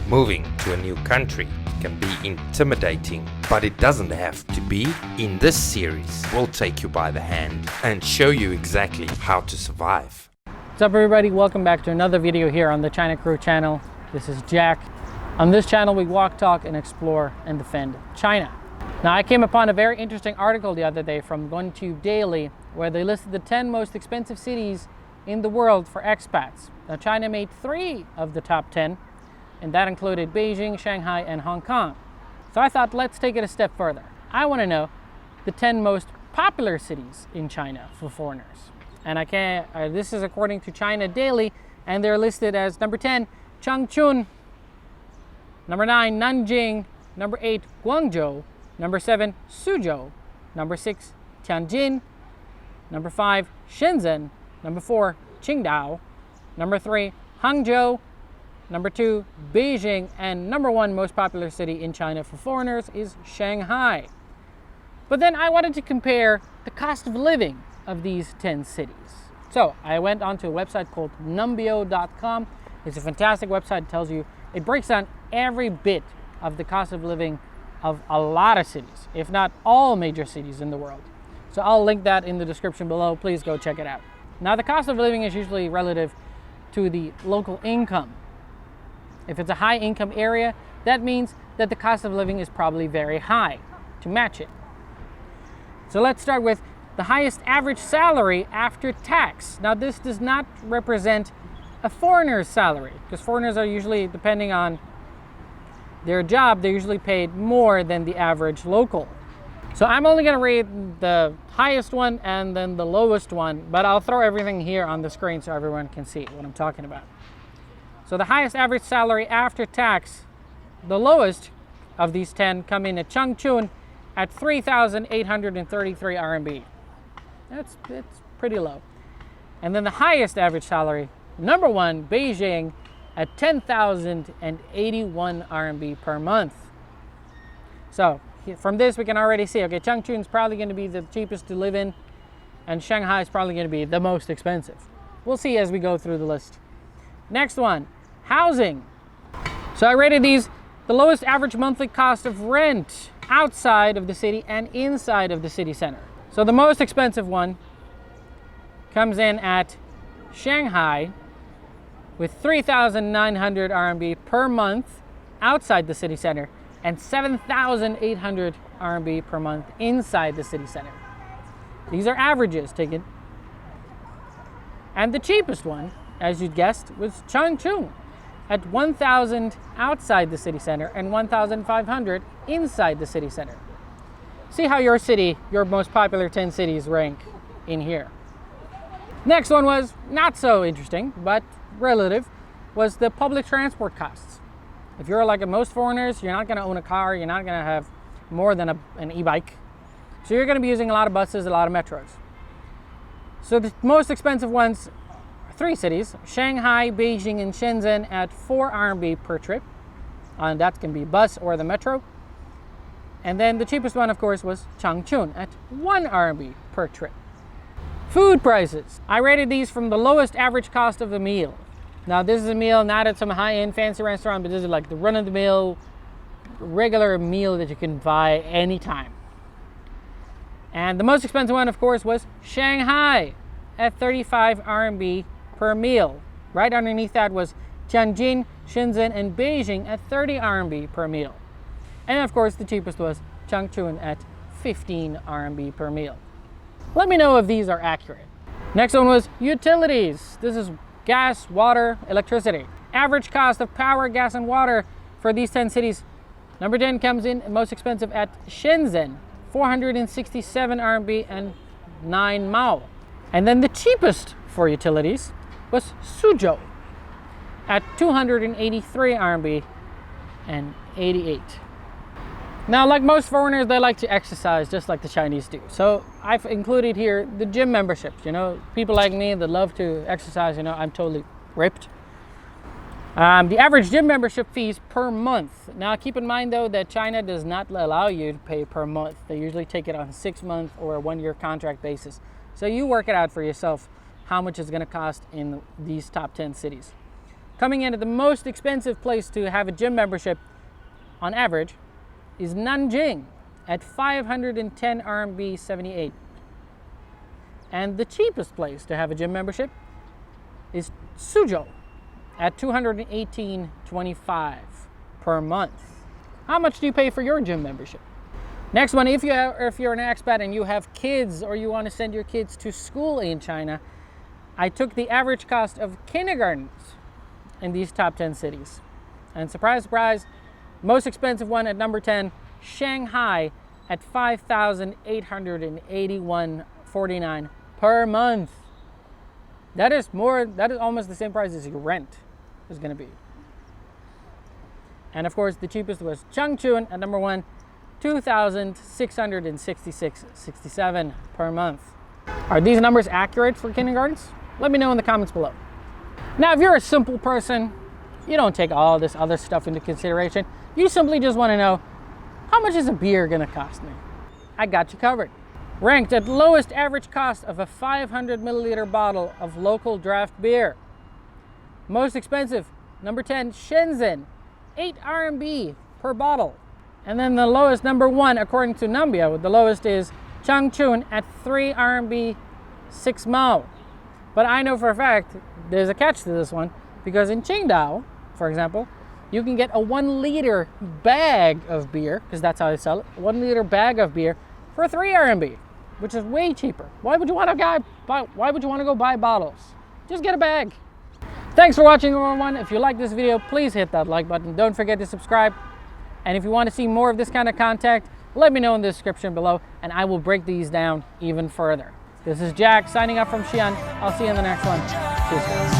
Moving to a new country can be intimidating, but it doesn't have to be. In this series, we'll take you by the hand and show you exactly how to survive. What's up everybody, welcome back to another video here on the China Crew channel. This is Jack. On this channel we walk, talk, and explore and defend China. Now I came upon a very interesting article the other day from OneTube Daily where they listed the 10 most expensive cities in the world for expats. Now China made 3 of the top 10, and that included Beijing, Shanghai, and Hong Kong. So I thought, let's take it a step further. I want to know the 10 most popular cities in China for foreigners. And this is according to China Daily, and they're listed as number 10, Changchun, number 9, Nanjing, number 8, Guangzhou, number 7, Suzhou, number 6, Tianjin, number 5, Shenzhen, number 4, Qingdao, number 3, Hangzhou, number 2, Beijing, and number 1 most popular city in China for foreigners is Shanghai. But then I wanted to compare the cost of living of these 10 cities. So I went onto a website called numbeo.com. It's a fantastic website. It breaks down every bit of the cost of living of a lot of cities, if not all major cities in the world. So I'll link that in the description below. Please go check it out. Now the cost of living is usually relative to the local income. If it's a high income area, that means that the cost of living is probably very high to match it. So let's start with the highest average salary after tax. Now this does not represent a foreigner's salary, because foreigners are usually, depending on their job, they're usually paid more than the average local. So I'm only going to read the highest one and then the lowest one, but I'll throw everything here on the screen so everyone can see what I'm talking about. So the highest average salary after tax, the lowest of these 10 come in at Changchun at 3,833 RMB. It's pretty low. And then the highest average salary, number 1, Beijing, at 10,081 RMB per month. So from this we can already see, okay, Changchun is probably going to be the cheapest to live in, and Shanghai is probably going to be the most expensive. We'll see as we go through the list. Next one, housing. So I rated these the lowest average monthly cost of rent outside of the city and inside of the city center. So the most expensive one comes in at Shanghai with 3,900 RMB per month outside the city center and 7,800 RMB per month inside the city center. These are averages taken. And the cheapest one, as you'd guessed, was Changchun at 1,000 outside the city center and 1,500 inside the city center. See how your city, your most popular 10 cities rank in here. Next one was not so interesting, but relative, was the public transport costs. If you're like most foreigners, you're not going to own a car, you're not going to have more than an e-bike. So you're going to be using a lot of buses, a lot of metros. So the most expensive ones, 3 cities, Shanghai, Beijing, and Shenzhen at 4 RMB per trip. And that can be bus or the metro. And then the cheapest one, of course, was Changchun at 1 RMB per trip. Food prices. I rated these from the lowest average cost of the meal. Now this is a meal not at some high-end fancy restaurant, but this is like the run-of-the-mill regular meal that you can buy anytime. And the most expensive one, of course, was Shanghai at 35 RMB per meal. Right underneath that was Tianjin, Shenzhen, and Beijing at 30 RMB per meal. And of course, the cheapest was Changchun at 15 RMB per meal. Let me know if these are accurate. Next one was utilities. This is gas, water, electricity. Average cost of power, gas, and water for these 10 cities. Number 10 comes in most expensive at Shenzhen, 467 RMB and 9 Mao. And then the cheapest for utilities was Suzhou at 283 RMB and 88. Now, like most foreigners, they like to exercise just like the Chinese do. So I've included here the gym memberships. You know, people like me that love to exercise, you know, I'm totally ripped. The average gym membership fees per month. Now, keep in mind, though, that China does not allow you to pay per month. They usually take it on a 6-month or a 1-year contract basis. So you work it out for yourself how much it's going to cost in these top 10 cities. Coming in at the most expensive place to have a gym membership on average is Nanjing at 510 RMB 78. And the cheapest place to have a gym membership is Suzhou at 218.25 per month. How much do you pay for your gym membership? Next one, if you're an expat and you have kids or you want to send your kids to school in China, I took the average cost of kindergartens in these top 10 cities. And surprise, surprise, most expensive one at number 10, Shanghai at 5,881.49 per month. That is almost the same price as your rent is going to be. And of course, the cheapest was Changchun at number 1, 2,666.67 per month. Are these numbers accurate for kindergartens? Let me know in the comments below. Now, if you're a simple person, you don't take all this other stuff into consideration. You simply just want to know, how much is a beer going to cost me? I got you covered. Ranked at lowest average cost of a 500 milliliter bottle of local draft beer. Most expensive, number 10, Shenzhen, 8 RMB per bottle. And then the lowest, number 1, according to Numbeo, the lowest is Changchun at 3 RMB 6 Mao. But I know for a fact there's a catch to this one, because in Qingdao, for example, you can get a 1 liter bag of beer, because that's how they sell it, 1 liter bag of beer for 3 RMB, which is way cheaper. Why would you want to go buy bottles? Just get a bag. Thanks for watching, everyone. If you like this video, please hit that like button. Don't forget to subscribe. And if you want to see more of this kind of content, let me know in the description below, and I will break these down even further. This is Jack signing off from Xi'an. I'll see you in the next one. Cheers, guys.